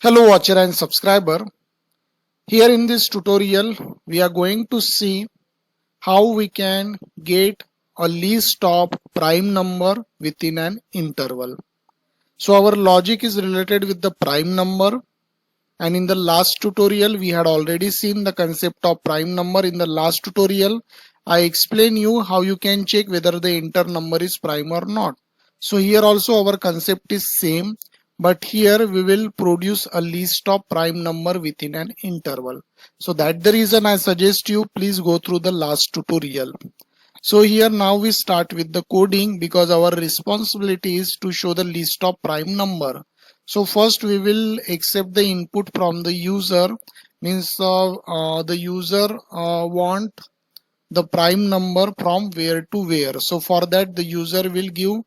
Hello watcher and subscriber. Here in this tutorial we are going to see how we can get a list of prime number within an interval. So our logic is related with the prime number, and in the last tutorial we had already seen the concept of prime number. In the last tutorial I explained you how you can check whether the enter number is prime or not. So here also our concept is same, but here we will produce a list of prime number within an interval. So that's the reason I suggest you please go through the last tutorial. So here now we start with the coding, because our responsibility is to show the list of prime number. So first we will accept the input from the user, means the user want the prime number from where to where. So for that the user will give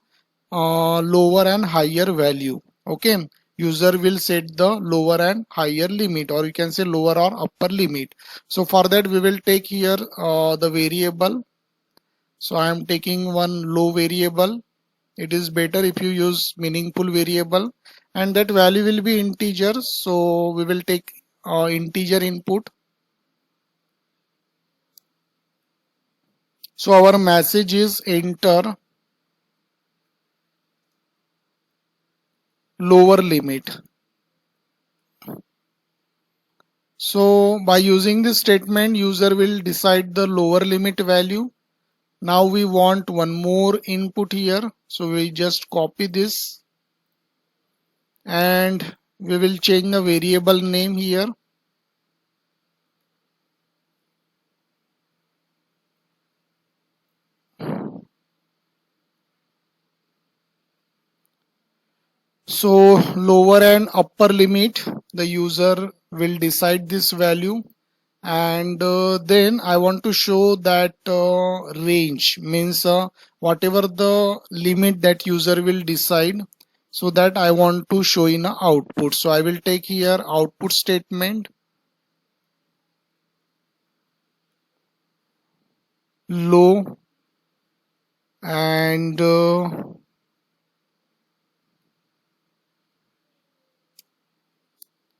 lower and higher value. Okay, user will set the lower and higher limit, or you can say lower or upper limit. So for that we will take here the variable. So I am taking one low variable. It is better if you use meaningful variable, and that value will be integer. So we will take integer input. So our message is enter lower limit. So by using this statement, user will decide the lower limit value. Now we want one more input here. So we just copy this and we will change the variable name here. So lower and upper limit, the user will decide this value, and then I want to show that range, means whatever the limit that user will decide, so that I want to show in a output. So I will take here output statement low, and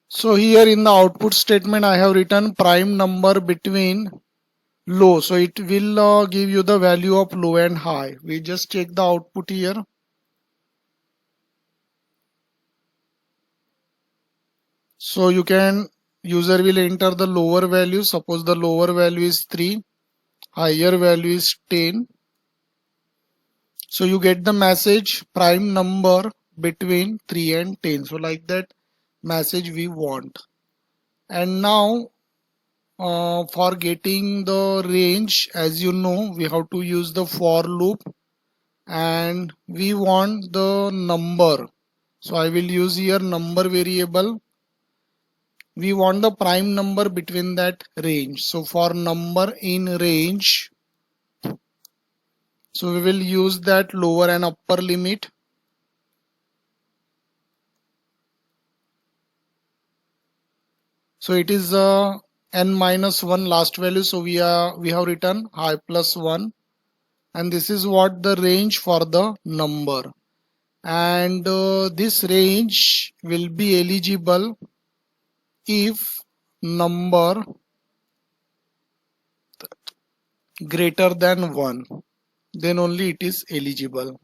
so here in the output statement I have written prime number between low. So it will give you the value of low and high. We just check the output here. So you can, user will enter the lower value. Suppose the lower value is 3, higher value is 10. So you get the message prime number between 3 and 10. So like that message we want. And now for getting the range, as you know, we have to use the for loop, and we want the number. So I will use here number variable. We want the prime number between that range. So for number in range, so we will use that lower and upper limit. So it is n minus 1 last value. So we have written high plus 1, and this is what the range for the number. And this range will be eligible if number greater than 1, then only it is eligible.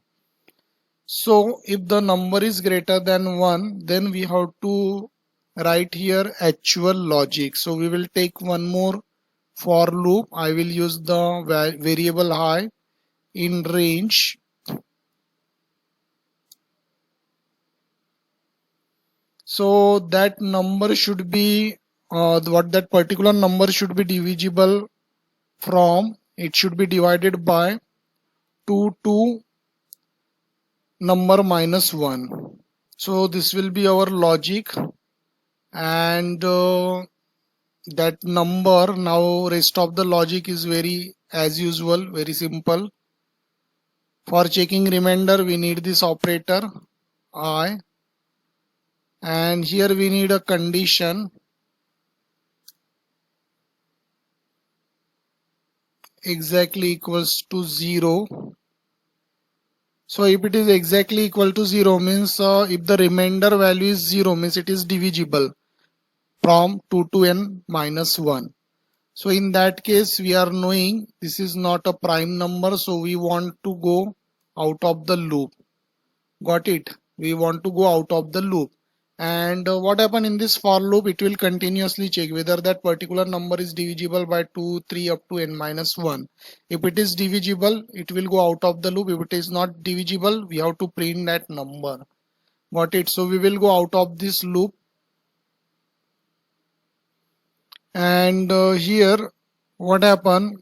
So if the number is greater than 1, then we have to write here actual logic. So we will take one more for loop. I will use the variable high in range. So that number should be what that particular number should be divisible from, it should be divided by 2 to number minus 1. So this will be our logic, and that number, now rest of the logic is very as usual, very simple. For checking remainder we need this operator I, and here we need a condition exactly equals to 0. So if it is exactly equal to 0 means if the remainder value is 0 means it is divisible from 2 to n minus 1. So in that case we are knowing this is not a prime number, so we want to go out of the loop. Got it? We want to go out of the loop. And what happen in this for loop, it will continuously check whether that particular number is divisible by 2, 3 up to n minus 1. If it is divisible, it will go out of the loop. If it is not divisible, we have to print that number. Got it? So we will go out of this loop. And here what happen,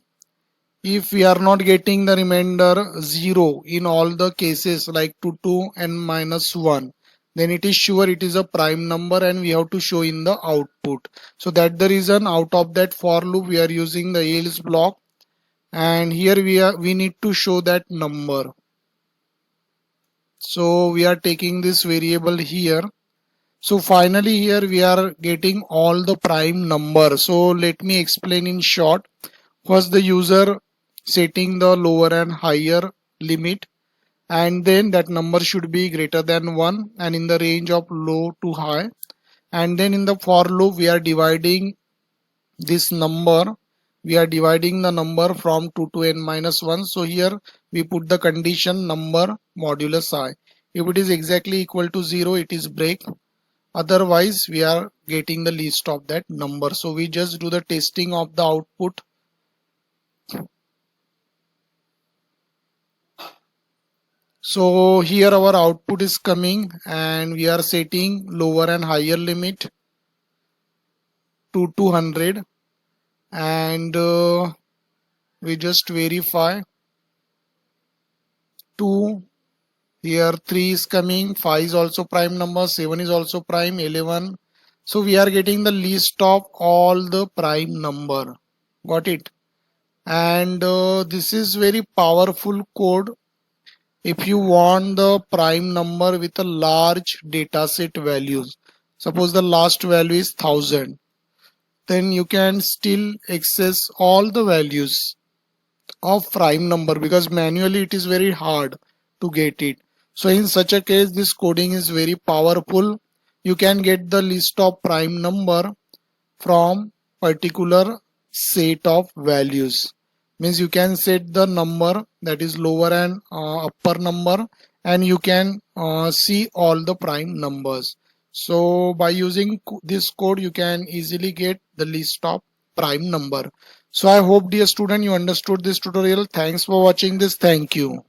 if we are not getting the remainder 0 in all the cases like 2 to n minus 1, then it is sure it is a prime number and we have to show in the output. So that's the reason out of that for loop we are using the else block, and here we need to show that number. So we are taking this variable here. So finally here we are getting all the prime number. So let me explain in short. First, the user setting the lower and higher limit, and then that number should be greater than 1 and in the range of low to high. And then in the for loop we are dividing this number, we are dividing the number from 2 to n minus 1. So here we put the condition number modulus I. If it is exactly equal to 0, it is break. Otherwise we are getting the least of that number. So we just do the testing of the output. So here our output is coming and we are setting lower and higher limit to 200, and we just verify 2, here 3 is coming, 5 is also prime number, 7 is also prime, 11. So we are getting the list of all the prime number. Got it? And this is very powerful code. If you want the prime number with a large data set values, suppose the last value is 1000, then you can still access all the values of prime number, because manually it is very hard to get it. So in such a case this coding is very powerful. You can get the list of prime number from particular set of values. Means you can set the number that is lower and upper number, and you can see all the prime numbers. So by using this code you can easily get the list of prime number. So I hope dear student you understood this tutorial. Thanks for watching this. Thank you.